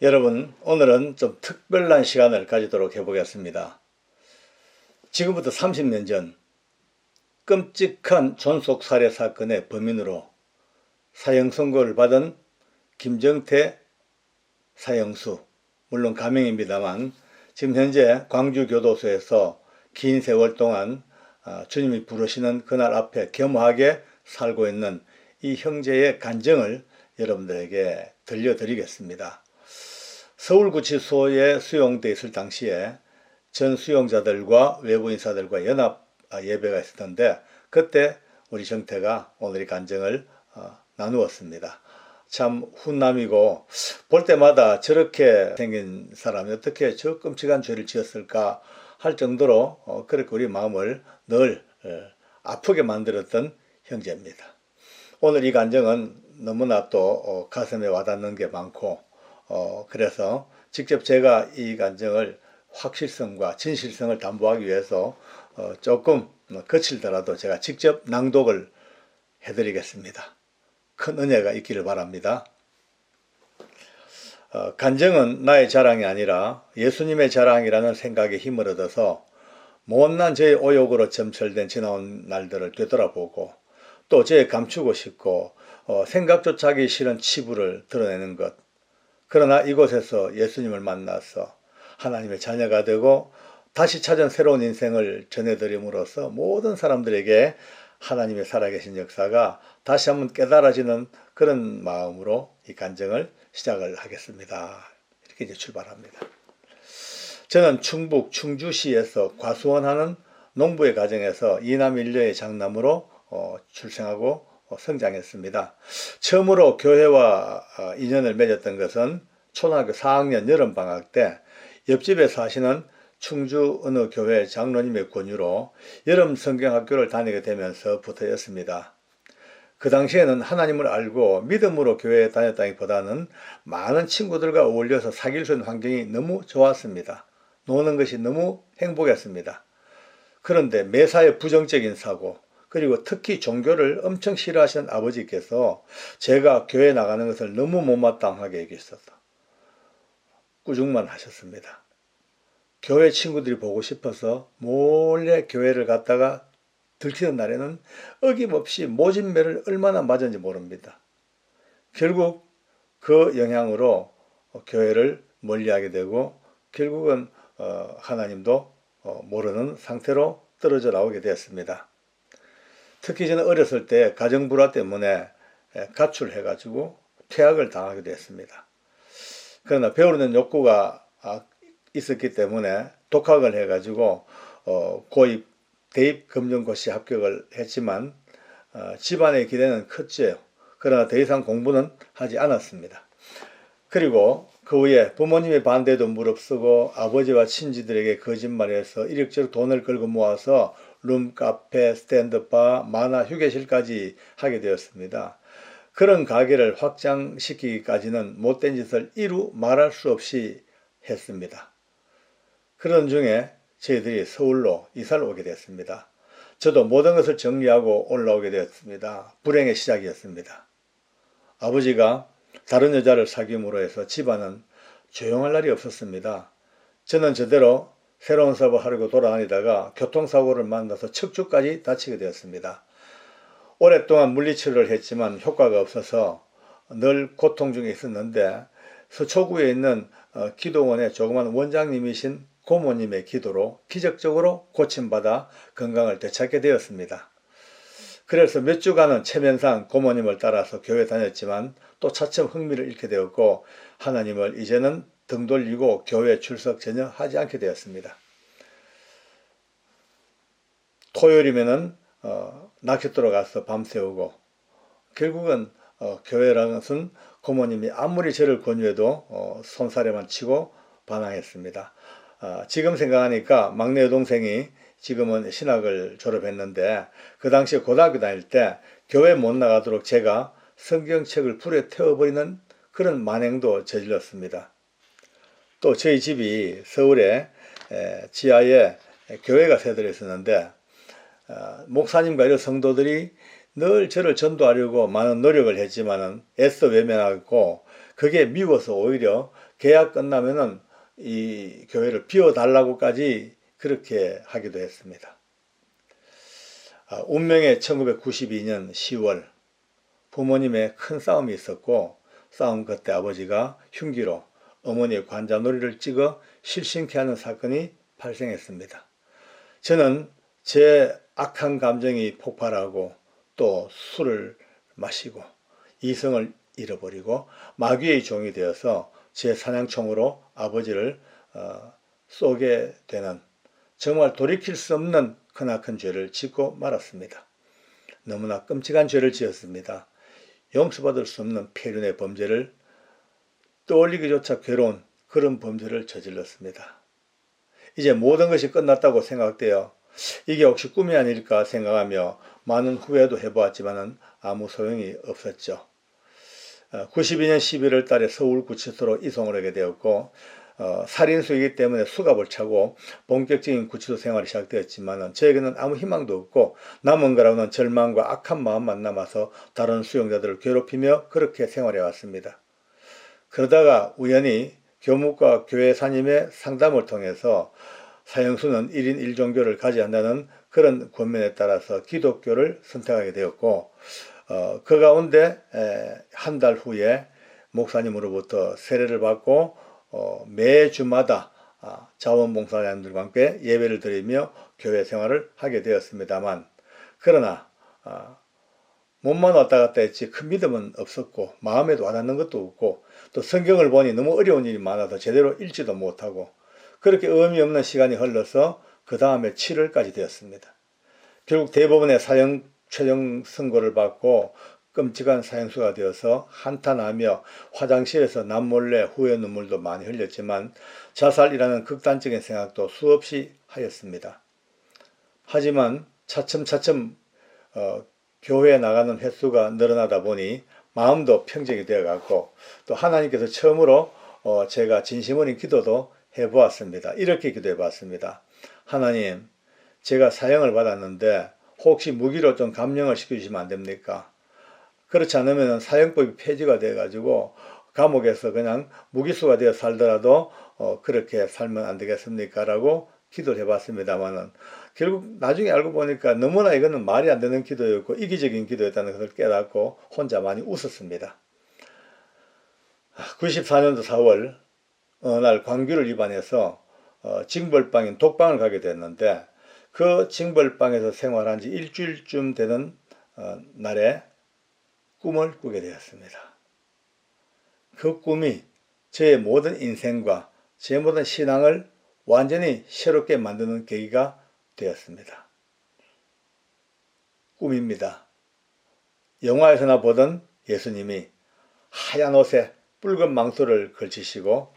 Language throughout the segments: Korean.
여러분, 오늘은 좀 특별한 시간을 가지도록 해보겠습니다. 지금부터 30년 전 끔찍한 존속살해 사건의 범인으로 사형 선고를 받은 김정태 사형수, 물론 가명입니다만 지금 현재 광주교도소에서 긴 세월 동안 주님이 부르시는 그날 앞에 겸허하게 살고 있는 이 형제의 간증을 여러분들에게 들려드리겠습니다. 서울구치소에 수용되어 있을 당시에 전 수용자들과 외부 인사들과 연합 예배가 있었는데 그때 우리 정태가 오늘 이 간증을 나누었습니다. 참 훈남이고 볼 때마다 저렇게 생긴 사람이 어떻게 저 끔찍한 죄를 지었을까 할 정도로 그렇게 우리 마음을 늘 아프게 만들었던 형제입니다. 오늘 이 간증은 너무나 또 가슴에 와닿는 게 많고 그래서 직접 제가 이 간증을 확실성과 진실성을 담보하기 위해서 조금 거칠더라도 제가 직접 낭독을 해드리겠습니다. 큰 은혜가 있기를 바랍니다. 간증은 나의 자랑이 아니라 예수님의 자랑이라는 생각에 힘을 얻어서 못난 저의 오욕으로 점철된 지나온 날들을 되돌아보고 또 저의 감추고 싶고 생각조차 하기 싫은 치부를 드러내는 것, 그러나 이곳에서 예수님을 만나서 하나님의 자녀가 되고 다시 찾은 새로운 인생을 전해드림으로써 모든 사람들에게 하나님의 살아계신 역사가 다시 한번 깨달아지는 그런 마음으로 이 간증을 시작을 하겠습니다. 이렇게 이제 출발합니다. 저는 충북 충주시에서 과수원하는 농부의 가정에서 이남 일녀의 장남으로 출생하고 성장했습니다. 처음으로 교회와 인연을 맺었던 것은 초등학교 4학년 여름방학 때 옆집에 사시는 충주 어느 교회 장로님의 권유로 여름 성경학교를 다니게 되면서부터였습니다. 그 당시에는 하나님을 알고 믿음으로 교회에 다녔다기보다는 많은 친구들과 어울려서 사귈 수 있는 환경이 너무 좋았습니다. 노는 것이 너무 행복했습니다. 그런데 매사에 부정적인 사고, 그리고 특히 종교를 엄청 싫어하시는 아버지께서 제가 교회 나가는 것을 너무 못마땅하게 여기셔서 꾸중만 하셨습니다. 교회 친구들이 보고 싶어서 몰래 교회를 갔다가 들키는 날에는 어김없이 모진매를 얼마나 맞은지 모릅니다. 결국 그 영향으로 교회를 멀리하게 되고 결국은 하나님도 모르는 상태로 떨어져 나오게 되었습니다. 특히 저는 어렸을 때 가정불화 때문에 가출해가지고 퇴학을 당하게 됐습니다. 그러나 배우려는 욕구가 있었기 때문에 독학을 해가지고 고입, 대입 검정고시 합격을 했지만 집안의 기대는 컸죠. 그러나 더 이상 공부는 하지 않았습니다. 그리고 그 후에 부모님의 반대도 무릅쓰고 아버지와 친지들에게 거짓말해서 이력저력 돈을 걸고 모아서 룸카페, 스탠드바, 만화, 휴게실까지 하게 되었습니다. 그런 가게를 확장시키기까지는 못된 짓을 이루 말할 수 없이 했습니다. 그런 중에 저희들이 서울로 이사를 오게 됐습니다. 저도 모든 것을 정리하고 올라오게 되었습니다. 불행의 시작이었습니다. 아버지가 다른 여자를 사귐으로 해서 집안은 조용할 날이 없었습니다. 저는 저대로 새로운 사업을 하려고 돌아다니다가 교통사고를 만나서 척추까지 다치게 되었습니다. 오랫동안 물리치료를 했지만 효과가 없어서 늘 고통 중에 있었는데 서초구에 있는 기도원의 조그만 원장님이신 고모님의 기도로 기적적으로 고침받아 건강을 되찾게 되었습니다. 그래서 몇 주간은 체면상 고모님을 따라서 교회 다녔지만 또 차츰 흥미를 잃게 되었고 하나님을 이제는 등 돌리고 교회 출석 전혀 하지 않게 되었습니다. 토요일이면은 낚싯대로 가서 밤새우고 결국은 교회라는 것은 고모님이 아무리 저를 권유해도 손사래만 치고 반항했습니다. 지금 생각하니까 막내 여동생이 지금은 신학을 졸업했는데 그 당시에 고등학교 다닐 때 교회 못 나가도록 제가 성경책을 불에 태워버리는 그런 만행도 저질렀습니다. 또 저희 집이 서울에 지하에 교회가 세들어 있었는데 목사님과 이런 성도들이 늘 저를 전도하려고 많은 노력을 했지만은 애써 외면하고 그게 미워서 오히려 계약 끝나면은 이 교회를 비워달라고까지 그렇게 하기도 했습니다. 운명의 1992년 10월 부모님의 큰 싸움이 있었고 싸움 끝에 아버지가 흉기로 어머니의 관자놀이를 찍어 실신케 하는 사건이 발생했습니다. 저는 제 악한 감정이 폭발하고 또 술을 마시고 이성을 잃어버리고 마귀의 종이 되어서 제 사냥총으로 아버지를 쏘게 되는 정말 돌이킬 수 없는 크나큰 죄를 짓고 말았습니다. 너무나 끔찍한 죄를 지었습니다. 용서받을 수 없는 폐륜의 범죄를 떠올리기조차 괴로운 그런 범죄를 저질렀습니다. 이제 모든 것이 끝났다고 생각되어 이게 혹시 꿈이 아닐까 생각하며 많은 후회도 해보았지만 아무 소용이 없었죠. 92년 11월 달에 서울구치소로 이송을 하게 되었고 살인수이기 때문에 수갑을 차고 본격적인 구치소 생활이 시작되었지만 저에게는 아무 희망도 없고 남은 거라고는 절망과 악한 마음만 남아서 다른 수용자들을 괴롭히며 그렇게 생활해 왔습니다. 그러다가 우연히 교목과 교회 사님의 상담을 통해서 사형수는 1인 1종교를 가져야 한다는 그런 권면에 따라서 기독교를 선택하게 되었고 그 가운데 한 달 후에 목사님으로부터 세례를 받고 매주마다 자원봉사자들과 함께 예배를 드리며 교회 생활을 하게 되었습니다만 그러나 몸만 왔다 갔다 했지 큰 믿음은 없었고 마음에도 와닿는 것도 없고 또 성경을 보니 너무 어려운 일이 많아서 제대로 읽지도 못하고 그렇게 의미 없는 시간이 흘러서 그 다음에 7월까지 되었습니다. 결국 대법원의 사형 최종 선고를 받고 끔찍한 사형수가 되어서 한탄하며 화장실에서 남몰래 후회 눈물도 많이 흘렸지만 자살이라는 극단적인 생각도 수없이 하였습니다. 하지만 차츰차츰 교회에 나가는 횟수가 늘어나다 보니 마음도 평정이 되어갔고 또 하나님께서 처음으로 제가 진심 어린 기도도 해보았습니다. 이렇게 기도해 봤습니다. 하나님, 제가 사형을 받았는데 혹시 무기로 좀 감형을 시켜주시면 안 됩니까? 그렇지 않으면 사형법이 폐지가 돼가지고 감옥에서 그냥 무기수가 되어 살더라도 그렇게 살면 안 되겠습니까? 라고 기도를 해봤습니다만은 결국 나중에 알고 보니까 너무나 이거는 말이 안 되는 기도였고 이기적인 기도였다는 것을 깨닫고 혼자 많이 웃었습니다. 94년도 4월 어느 날 광규를 위반해서 징벌방인 독방을 가게 됐는데 그 징벌방에서 생활한 지 일주일쯤 되는 날에 꿈을 꾸게 되었습니다. 그 꿈이 제 모든 인생과 제 모든 신앙을 완전히 새롭게 만드는 계기가 되었습니다. 꿈입니다. 영화에서나 보던 예수님이 하얀 옷에 붉은 망토를 걸치시고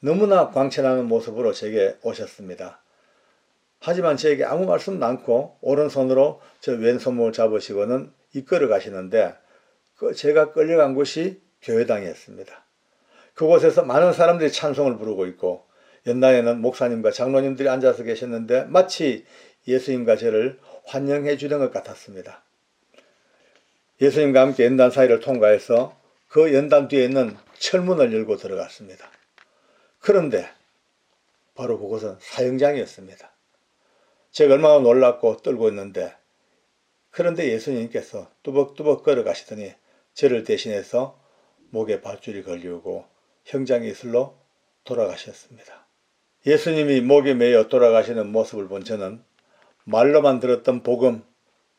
너무나 광채나는 모습으로 제게 오셨습니다. 하지만 저에게 아무 말씀도 않고 오른손으로 저 왼손목을 잡으시고는 이끌어 가시는데 제가 끌려간 곳이 교회당이었습니다. 그곳에서 많은 사람들이 찬송을 부르고 있고 연단에는 목사님과 장로님들이 앉아서 계셨는데 마치 예수님과 저를 환영해 주는 것 같았습니다. 예수님과 함께 연단 사이를 통과해서 그 연단 뒤에 있는 철문을 열고 들어갔습니다. 그런데 바로 그곳은 사형장이었습니다. 제가 얼마나 놀랐고 떨고 있는데 그런데 예수님께서 뚜벅뚜벅 걸어가시더니 저를 대신해서 목에 밧줄이 걸리고 형장의 이슬로 돌아가셨습니다. 예수님이 목에 매여 돌아가시는 모습을 본 저는 말로만 들었던 복음,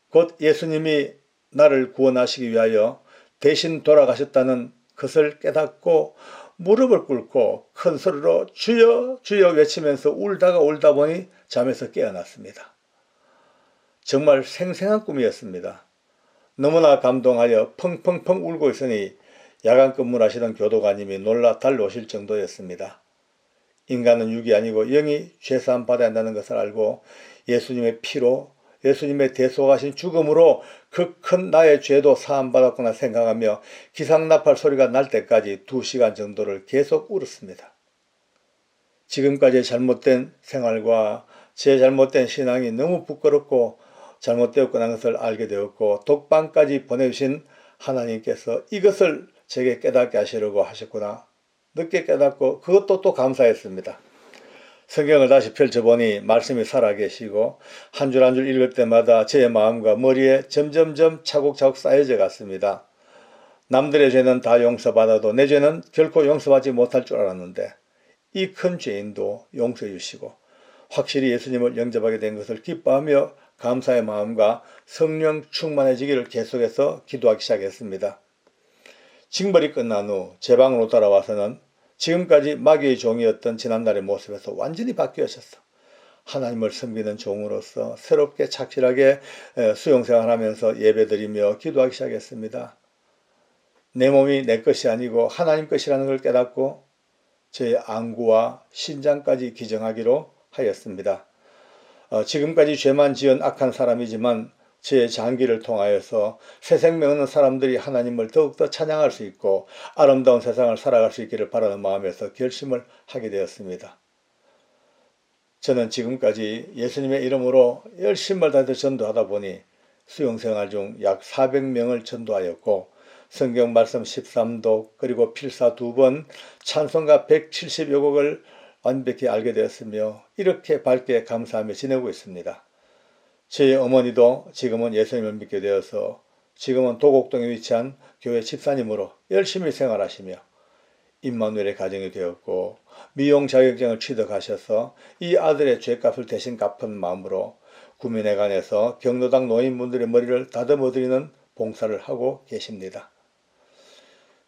곧 예수님이 나를 구원하시기 위하여 대신 돌아가셨다는 것을 깨닫고 무릎을 꿇고 큰 소리로 주여 주여 외치면서 울다 보니 잠에서 깨어났습니다. 정말 생생한 꿈이었습니다. 너무나 감동하여 펑펑펑 울고 있으니 야간 근무를 하시던 교도관님이 놀라 달려오실 정도였습니다. 인간은 육이 아니고 영이 죄사함 받아야 한다는 것을 알고 예수님의 피로 예수님의 대속하신 죽음으로 그 큰 나의 죄도 사함받았구나 생각하며 기상나팔 소리가 날 때까지 2시간 정도를 계속 울었습니다. 지금까지 잘못된 생활과 제 잘못된 신앙이 너무 부끄럽고 잘못되었구나 것을 알게 되었고 독방까지 보내주신 하나님께서 이것을 제게 깨닫게 하시려고 하셨구나 늦게 깨닫고 그것도 또 감사했습니다. 성경을 다시 펼쳐보니 말씀이 살아계시고 한 줄 한 줄 읽을 때마다 제 마음과 머리에 점점점 차곡차곡 쌓여져 갔습니다. 남들의 죄는 다 용서받아도 내 죄는 결코 용서받지 못할 줄 알았는데 이 큰 죄인도 용서해 주시고 확실히 예수님을 영접하게 된 것을 기뻐하며 감사의 마음과 성령 충만해지기를 계속해서 기도하기 시작했습니다. 징벌이 끝난 후 제 방으로 돌아와서는 지금까지 마귀의 종이었던 지난날의 모습에서 완전히 바뀌었었어. 하나님을 섬기는 종으로서 새롭게 착실하게 수용생활하면서 예배드리며 기도하기 시작했습니다. 내 몸이 내 것이 아니고 하나님 것이라는 걸 깨닫고 제 안구와 신장까지 기정하기로 하였습니다. 지금까지 죄만 지은 악한 사람이지만 제 장기를 통하여서 새 생명 얻는 사람들이 하나님을 더욱더 찬양할 수 있고 아름다운 세상을 살아갈 수 있기를 바라는 마음에서 결심을 하게 되었습니다. 저는 지금까지 예수님의 이름으로 열심을 다해서 전도하다 보니 수용생활 중 약 400명을 전도하였고 성경 말씀 13독 그리고 필사 2번 찬송가 170여 곡을 완벽히 알게 되었으며 이렇게 밝게 감사하며 지내고 있습니다. 제 어머니도 지금은 예수님을 믿게 되어서 지금은 도곡동에 위치한 교회 집사님으로 열심히 생활하시며 임마누엘의 가정이 되었고 미용 자격증을 취득하셔서 이 아들의 죄값을 대신 갚은 마음으로 구민회관에서 경로당 노인분들의 머리를 다듬어드리는 봉사를 하고 계십니다.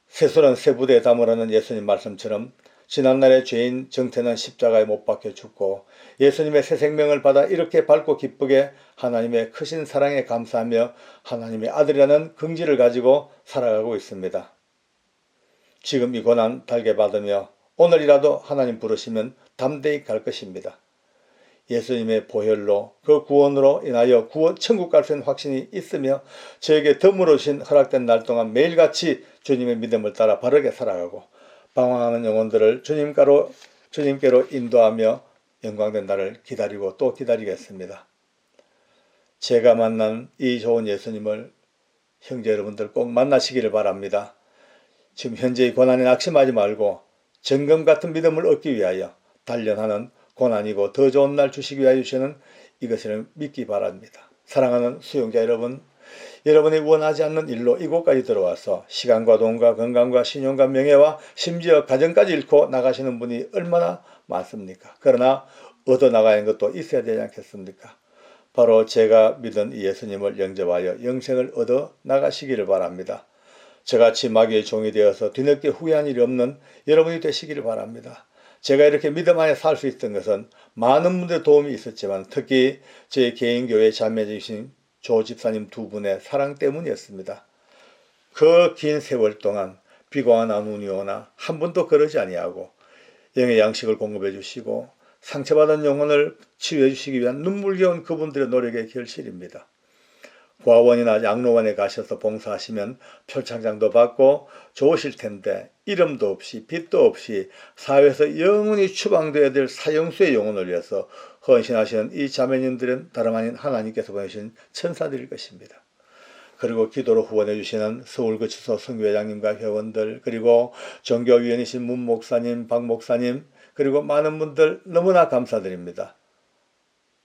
세술은 세부대에 담으라는 예수님 말씀처럼 지난날의 죄인 정태는 십자가에 못 박혀 죽고 예수님의 새 생명을 받아 이렇게 밝고 기쁘게 하나님의 크신 사랑에 감사하며 하나님의 아들이라는 긍지를 가지고 살아가고 있습니다. 지금 이 고난 달게 받으며 오늘이라도 하나님 부르시면 담대히 갈 것입니다. 예수님의 보혈로 그 구원으로 인하여 천국 갈 수 있는 확신이 있으며 저에게 덤으로 주신 허락된 날 동안 매일같이 주님의 믿음을 따라 바르게 살아가고 방황하는 영혼들을 주님께로 인도하며 영광된 날을 기다리고 또 기다리겠습니다. 제가 만난 이 좋은 예수님을 형제 여러분들 꼭 만나시기를 바랍니다. 지금 현재의 고난에 낙심하지 말고 정금 같은 믿음을 얻기 위하여 단련하는 고난이고 더 좋은 날 주시기 위하여 주시는 이것을 믿기 바랍니다. 사랑하는 수용자 여러분, 여러분이 원하지 않는 일로 이곳까지 들어와서 시간과 돈과 건강과 신용과 명예와 심지어 가정까지 잃고 나가시는 분이 얼마나 많습니까? 그러나 얻어나가는 것도 있어야 되지 않겠습니까? 바로 제가 믿은 이 예수님을 영접하여 영생을 얻어 나가시기를 바랍니다. 저같이 마귀의 종이 되어서 뒤늦게 후회한 일이 없는 여러분이 되시기를 바랍니다. 제가 이렇게 믿음 안에 살 수 있던 것은 많은 분들의 도움이 있었지만 특히 제 개인교회 자매이신 조 집사님 두 분의 사랑 때문이었습니다. 그 긴 세월 동안 비가 오나 눈이 오나 한 번도 그러지 아니하고 영의 양식을 공급해 주시고 상처받은 영혼을 치유해 주시기 위한 눈물겨운 그분들의 노력의 결실입니다. 고아원이나 양로원에 가셔서 봉사하시면 표창장도 받고 좋으실 텐데 이름도 없이 빚도 없이 사회에서 영원히 추방되어야 될 사형수의 영혼을 위해서 헌신하시는 이 자매님들은 다름 아닌 하나님께서 보내신 천사들일 것입니다. 그리고 기도로 후원해 주시는 서울구치소 선교회장님과 회원들 그리고 종교위원이신 문 목사님, 박 목사님 그리고 많은 분들 너무나 감사드립니다.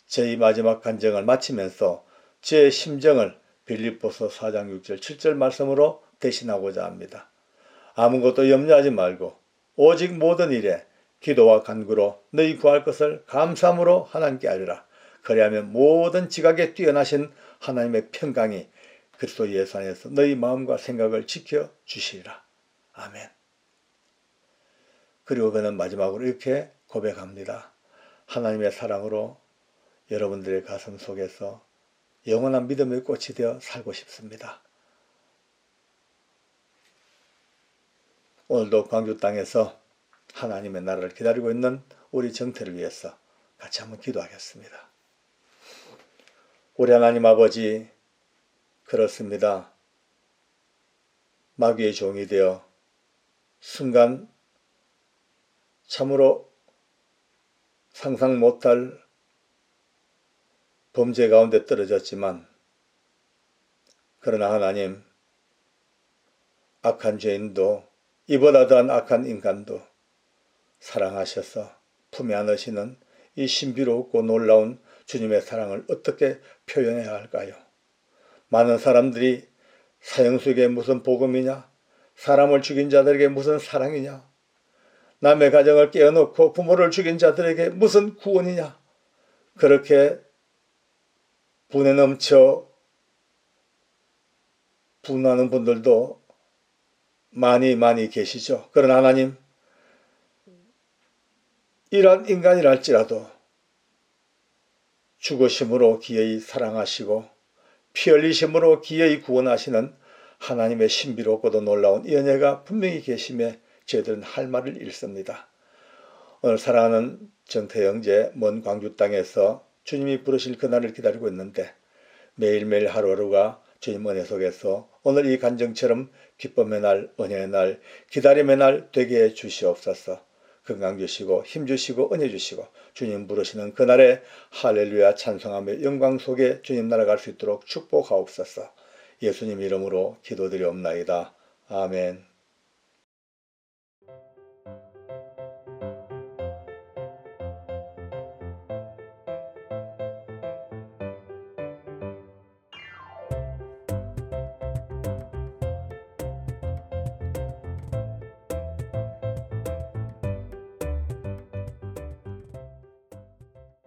저희 마지막 간증을 마치면서 제 심정을 빌립보서 4장 6절 7절 말씀으로 대신하고자 합니다. 아무것도 염려하지 말고 오직 모든 일에 기도와 간구로 너희 구할 것을 감사함으로 하나님께 아뢰라. 그리하면 모든 지각에 뛰어나신 하나님의 평강이 그리스도 예수 안에서 너희 마음과 생각을 지켜주시리라. 아멘. 그리고 그는 마지막으로 이렇게 고백합니다. 하나님의 사랑으로 여러분들의 가슴 속에서 영원한 믿음의 꽃이 되어 살고 싶습니다. 오늘도 광주 땅에서 하나님의 나라를 기다리고 있는 우리 정태를 위해서 같이 한번 기도하겠습니다. 우리 하나님 아버지, 그렇습니다. 마귀의 종이 되어 순간 참으로 상상 못할 범죄 가운데 떨어졌지만 그러나 하나님, 악한 죄인도 이보다 더한 악한 인간도 사랑하셔서 품에 안으시는 이 신비롭고 놀라운 주님의 사랑을 어떻게 표현해야 할까요? 많은 사람들이 사형수에게 무슨 복음이냐? 사람을 죽인 자들에게 무슨 사랑이냐? 남의 가정을 깨어놓고 부모를 죽인 자들에게 무슨 구원이냐? 그렇게 분에 넘쳐 분노하는 분들도 많이 계시죠. 그러나 하나님, 이러한 인간이랄지라도 죽으심으로 기어이 사랑하시고 피 흘리심으로 기어이 구원하시는 하나님의 신비롭고도 놀라운 이 은혜가 분명히 계심에 저희들은 할 말을 잃습니다. 오늘 사랑하는 정태영제 먼 광주 땅에서 주님이 부르실 그날을 기다리고 있는데 매일매일 하루하루가 주님 은혜 속에서 오늘 이 간정처럼 기쁨의 날, 은혜의 날, 기다림의 날 되게 해 주시옵소서. 건강 주시고 힘 주시고 은혜 주시고 주님 부르시는 그날에 할렐루야 찬송하며 영광 속에 주님 날아갈 수 있도록 축복하옵소서. 예수님 이름으로 기도드리옵나이다. 아멘.